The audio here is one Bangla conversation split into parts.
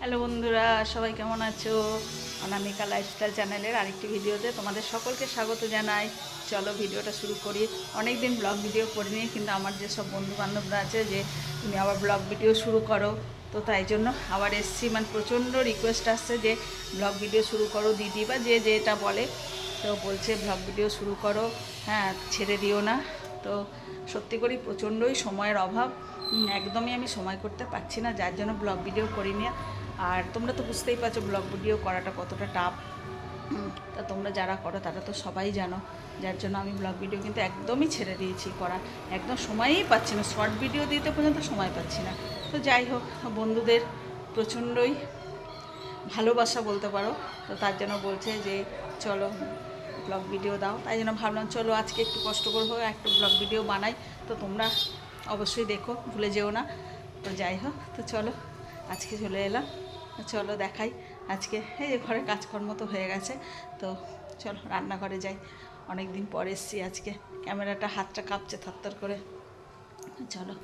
হ্যালো বন্ধুরা, সবাই কেমন আছো? অনামিকা লাইফস্টাইল চ্যানেলের আরেকটি ভিডিওতে তোমাদের সকলকে স্বাগত জানাই। চলো ভিডিওটা শুরু করি। অনেক দিন ব্লগ ভিডিও করিনি, কিন্তু আমার যেসব বন্ধু বান্ধবরা আছে যে তুমি আবার ব্লগ ভিডিও শুরু করো, তো তাই জন্য আবার এসছি। মানে প্রচণ্ড রিকোয়েস্ট আসছে যে ব্লগ ভিডিও শুরু করো দিদি, বা যে যেটা বলে, তো বলছে ব্লগ ভিডিও শুরু করো, হ্যাঁ ছেড়ে দিও না। তো সত্যি করি প্রচণ্ডই সময়ের অভাব, একদমই আমি সময় করতে পারছি না, যার জন্য ব্লগ ভিডিও করিনি। আর তোমরা তো বুঝতেই পারছো ব্লগ ভিডিও করাটা কতটা টাফ। তা তোমরা যারা করো তারা তো সবাই জানো, যার জন্য আমি ব্লগ ভিডিও কিন্তু একদমই ছেড়ে দিয়েছি করা। একদম সময়ই পাচ্ছি না, শর্ট ভিডিও দিতে পর্যন্ত সময় পাচ্ছি না। তো যাই হোক, বন্ধুদের প্রচণ্ডই ভালোবাসা বলতে পারো, তো তার জন্য বলছে যে চলো ব্লগ ভিডিও দাও। তাই জন্য ভাবলাম চলো আজকে একটু কষ্ট করবো, একটু ব্লগ ভিডিও বানাই। তো তোমরা অবশ্যই দেখো, ভুলে যেও না। তো যাই হোক, তো চলো আজকে চলে এলাম। চলো দেখাই আজকে। এই যে ঘরে কাজকর্ম তো হয়ে গেছে, তো চলো রান্নাঘরে যাই। অনেক দিন পর এসছি আজকে, ক্যামেরাটা হাতটা কাঁপছে থরথর করে। চলো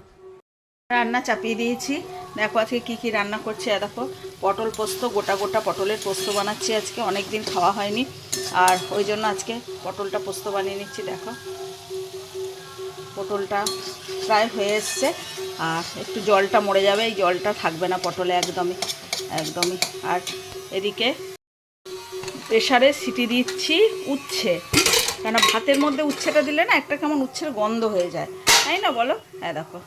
রান্না চাপিয়ে দিয়েছি। দেখো আজকে কী কী রান্না করছি। দেখো পটল পোস্ত, গোটা গোটা পটলের পোস্ত বানাচ্ছি আজকে, অনেক দিন খাওয়া হয়নি, আর ওই জন্য আজকে পটলটা পোস্ত বানিয়ে নিচ্ছি। দেখো পটলটা প্রায় হয়ে এসছে, আর একটু জলটা মরে যাবে, এই জলটা থাকবে না পটলে একদমই একদমই। আর এদিকে প্রেশারে সিটি দিচ্ছি উচ্ছে, কেন ভাতের মধ্যে উচ্ছেটা দিলে না একটা কেমন উচ্ছের গন্ধ হয়ে যায়, তাই না বলো? হ্যাঁ দেখো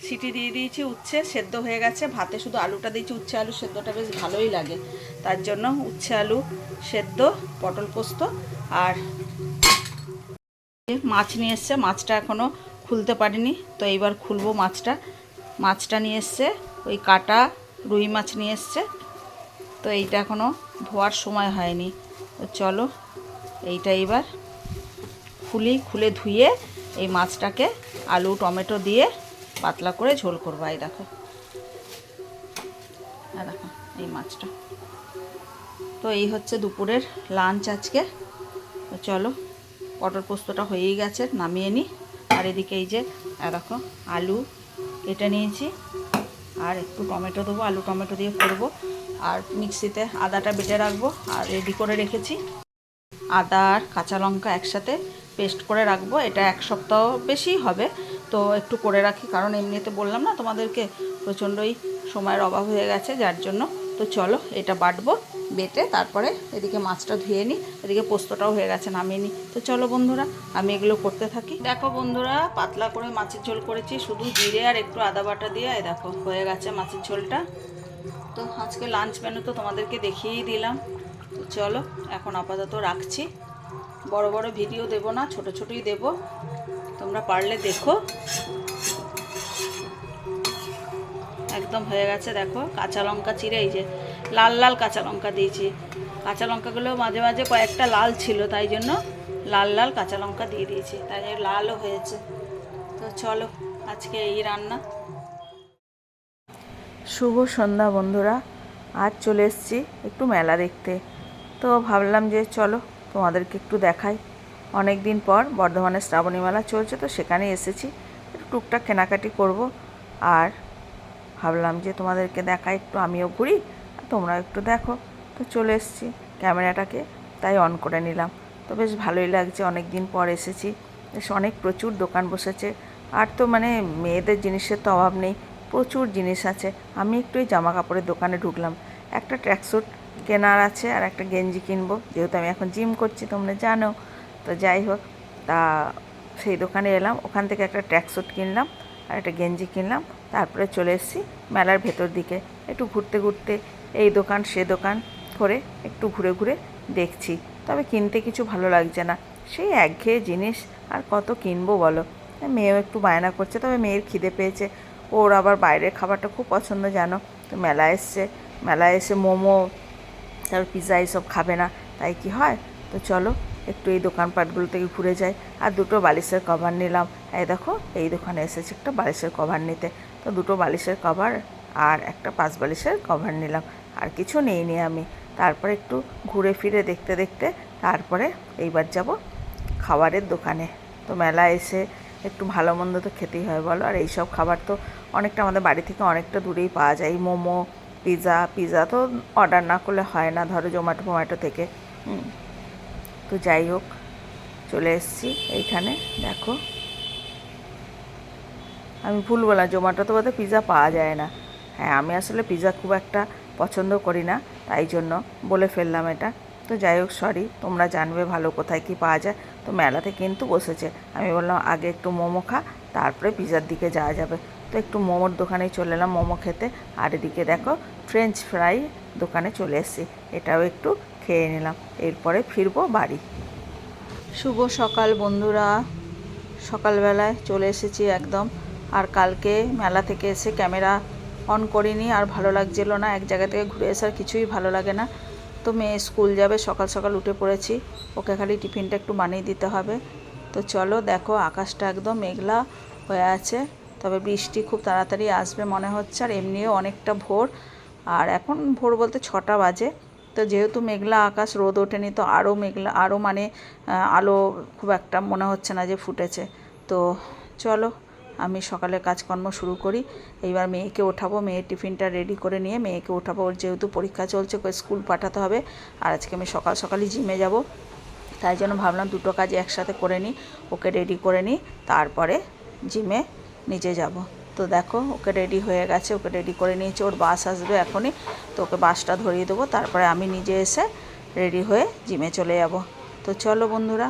সিটি দিয়ে দিয়েছি, উচ্ছে সেদ্ধ হয়ে গেছে। ভাতে শুধু আলুটা দিয়েছি, উচ্ছে আলু সেদ্ধটা বেশ ভালোই লাগে, তার জন্য উচ্ছে আলু সেদ্ধ, পটল পোস্ত। আর মাছ নিয়ে এসছে, মাছটা এখনও খুলতে পারিনি, তো এইবার খুলবো মাছটা। মাছটা নিয়ে এসছে ওই কাটা রুই মাছ নিয়ে এসছে, তো এইটা এখনও ধোয়ার সময় হয়নি। তো চলো এইটা এবার খুলে ধুয়ে এই মাছটাকে আলু টমেটো দিয়ে পাতলা করে ঝোল করবো। এই দেখো, দেখো এই মাছটা। তো এই হচ্ছে দুপুরের লাঞ্চ আজকে। তো চলো পটল পোস্তটা হয়েই গেছে, নামিয়ে নিই। আর এদিকে এই যে দেখো আলু কেটে নিয়েছি, আর একটু টমেটো দেবো, আলু টমেটো দিয়ে করব। আর মিক্সিতে আদাটা বেটে রাখবো, আর রেডি করে রেখেছি আদা আর কাঁচা লঙ্কা একসাথে পেস্ট করে রাখবো। এটা এক সপ্তাহ বেশি হবে, তো একটু করে রাখি, কারণ এমনিতে বললাম না তোমাদেরকে প্রচণ্ডই সময়ের অভাব হয়ে গেছে, যার জন্য। তো চলো এটা বাটবো, বেটে তারপরে এদিকে মাছটা ধুয়ে নিই, এদিকে পোস্তটাও হয়ে গেছে, নামিয়ে নিই। তো চলো বন্ধুরা আমি এগুলো করতে থাকি। দেখো বন্ধুরা পাতলা করে মাছের ঝোল করেছি, শুধু জিরে আর একটু আদা বাটা দিয়ে। এই দেখো হয়ে গেছে মাছের ঝোলটা। তো আজকে লাঞ্চ মেনু তো তোমাদেরকে দেখিয়েই দিলাম। তো চলো এখন আপাতত রাখছি, বড় বড় ভিডিও দেব না, ছোট ছোটই দেব, তোমরা পারলে দেখো। একদম হয়ে গেছে। দেখো কাঁচা লঙ্কা চিড়ে, এই যে লাল লাল কাঁচা লঙ্কা দিয়েছি, কাঁচা লঙ্কাগুলো মাঝে মাঝে কয়েকটা লাল ছিল, তাই জন্য লাল লাল কাঁচা লঙ্কা দিয়ে দিয়েছি, তাই জন্য লালও হয়েছে। তো চলো আজকে এই রান্না। শুভ সন্ধ্যা বন্ধুরা, আজ চলে এসেছি একটু মেলা দেখতে। তো ভাবলাম যে চলো তোমাদেরকে একটু দেখাই। অনেক দিন পর বর্ধমানের শ্রাবণী মেলা চলছে, তো সেখানে এসেছি, একটু টুকটাক কেনাকাটি করব। আর ভাবলাম যে তোমাদেরকে দেখাই, একটু আমিও ঘুরি আর তোমরা একটু দেখো। তো চলে এসেছি, ক্যামেরাটাকে তাই অন করে নিলাম। তো বেশ ভালোই লাগছে, অনেক দিন পর এসেছি। বেশ অনেক প্রচুর দোকান বসেছে, আর তো মানে মেয়েদের জিনিসের তো অভাব নেই, প্রচুর জিনিস আছে। আমি একটু এই জামা কাপড়ের দোকানে ঢুকলাম, একটা ট্র্যাকস্যুট কেনার আছে আর একটা গেঞ্জি কিনবো, যেহেতু আমি এখন জিম করছি তোমরা জানো। তো যাই হোক, তা সেই দোকানে এলাম, ওখান থেকে একটা ট্র্যাকস্যুট কিনলাম আর একটা গেঞ্জি কিনলাম। তারপরে চলে এসেছি মেলার ভেতর দিকে, একটু ঘুরতে ঘুরতে এই দোকান সে দোকান করে একটু ঘুরে ঘুরে দেখছি। তবে কিনতে কিছু ভালো লাগছে না, সেই একঘেয়ে জিনিস আর কত কিনবো বলো। মেয়েও একটু বায়না করছে, তবে মেয়ের খিদে পেয়েছে, ওর আবার বাইরের খাবারটা খুব পছন্দ জানো। তো মেলায় এসে মোমো তারপর পিৎজা এইসব খাবে না, তাই কি হয়। তো চলো একটু এই দোকানপাটগুলো থেকে ঘুরে যাই। আর দুটো বালিশের কভার নিলাম। এই দেখো এই দোকানে এসেছি একটা বালিশের কভার নিতে, তো দুটো বালিশের কভার আর একটা 5 বালিশের কভার নিলাম, আর কিছু নিইনি আমি। তারপরে একটু ঘুরে ফিরে দেখতে দেখতে তারপরে এইবার যাব খাবারের দোকানে। তো মেলা এসে একটু ভালো মন্দ তো খেতেই হয় বলো, আর এইসব খাবার তো অনেকটা আমাদের বাড়ি থেকে অনেকটা দূরেই পাওয়া যায়, মোমো পিৎজা তো অর্ডার না করলে হয় না, ধরো জোম্যাটো থেকে। তো যাই হোক, চলে এসেছি এইখানে। দেখো, আমি ভুল বললাম, জোম্যাটোতে বোধহয় পিৎজা পাওয়া যায় না। হ্যাঁ, আমি আসলে পিৎজা খুব একটা পছন্দ করি না, তাই জন্য বলে ফেললাম এটা। তো যাই হোক, সরি, তোমরা জানবে ভালো কোথায় কী পাওয়া যায়। তো মেলাতে কিন্তু বসেছে, আমি বললাম আগে একটু মোমো খা, তারপরে পিৎজার দিকে যাওয়া যাবে। তো একটু মোমোর দোকানে চলে এলাম মোমো খেতে। আর এদিকে দেখো, ফ্রেঞ্চ ফ্রাই দোকানে চলে এসেছি, এটাও একটু খেয়ে নিলাম, এরপরে ফিরবো বাড়ি। শুভ সকাল বন্ধুরা, সকালবেলায় চলে এসেছি একদম। আর কালকে মেলা থেকে এসে ক্যামেরা অন করিনি, আর ভালো লাগছিল না, এক জায়গা থেকে ঘুরে এসে আর কিছুই ভালো লাগে না। তো মেয়ে স্কুল যাবে, সকাল সকাল উঠে পড়েছি, ওকে খালি টিফিনটা একটু বানিয়ে দিতে হবে। তো চলো, দেখো আকাশটা একদম মেঘলা হয়ে আছে, তবে বৃষ্টি খুব তাড়াতাড়ি আসবে মনে হচ্ছে। আর এমনিও অনেকটা ভোর, আর এখন ভোর বলতে 6টা বাজে। তো যেহেতু মেঘলা আকাশ, রোদ ওঠেনি, তো আরও মেঘলা, আরও মানে আলো খুব একটা মনে হচ্ছে না যে ফুটেছে। তো চলো, আমি সকালে কাজকর্ম শুরু করি। এইবার মেয়েকে ওঠাবো, মেয়ের টিফিনটা রেডি করে নিয়ে মেয়েকে ওঠাবো। ওর যেহেতু পরীক্ষা চলছে, ওকে স্কুল পাঠাতে হবে। আর আজকে আমি সকাল সকালই জিমে যাব, তাই জন্য ভাবলাম দুটো কাজ একসাথে করে নিই, ওকে রেডি করে নিই, তারপরে জিমে নিজে যাব। তো দেখো, ওকে রেডি হয়ে গেছে, ওকে রেডি করে নিয়েছি, ওর বাস আসবে এখনই। তো ওকে বাসটা ধরিয়ে দেবো, তারপরে আমি নিজে এসে রেডি হয়ে জিমে চলে যাব। তো চলো বন্ধুরা,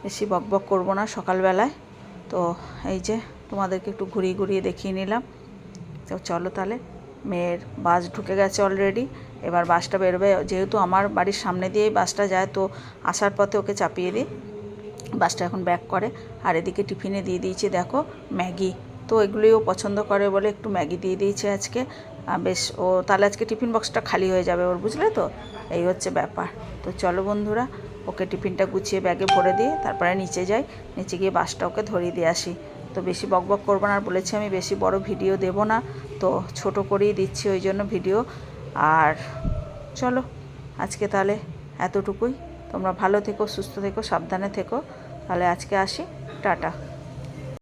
বেশি বকবক করবো না সকালবেলায়। তো এই যে তোমাদেরকে একটু ঘুরিয়ে ঘুরিয়ে দেখিয়ে নিলাম। তো চলো তাহলে, মেয়ের বাস ঢুকে গেছে অলরেডি, এবার বাসটা বেরোবে। যেহেতু আমার বাড়ির সামনে দিয়েই বাসটা যায়, তো আসার পথে ওকে চাপিয়ে দিই, বাসটা এখন ব্যাক করে। আর এদিকে টিফিনে দিয়ে দিয়েছি দেখো ম্যাগি, তো এগুলিও পছন্দ করে বলে একটু ম্যাগি দিয়ে দিয়েছে আজকে। বেশ, ও তাহলে আজকে টিফিন বক্সটা খালি হয়ে যাবে ওর, বুঝলে তো, এই হচ্ছে ব্যাপার। তো চলো বন্ধুরা, ওকে টিফিনটা গুছিয়ে ব্যাগে ভরে দিয়ে তারপরে নিচে যাই, নিচে গিয়ে বাসটা ওকে ধরিয়ে দিয়ে আসি। তো বেশি বকবক করবো না, আর বলেছি আমি বেশি বড় ভিডিও দেব না, তো ছোট করেই দিচ্ছি ওই জন্য ভিডিও। আর চলো, আজকে তাহলে এতটুকুই। তোমরা ভালো থেকো, সুস্থ থেকো, সাবধানে থেকো। তাহলে আজকে আসি, টাটা।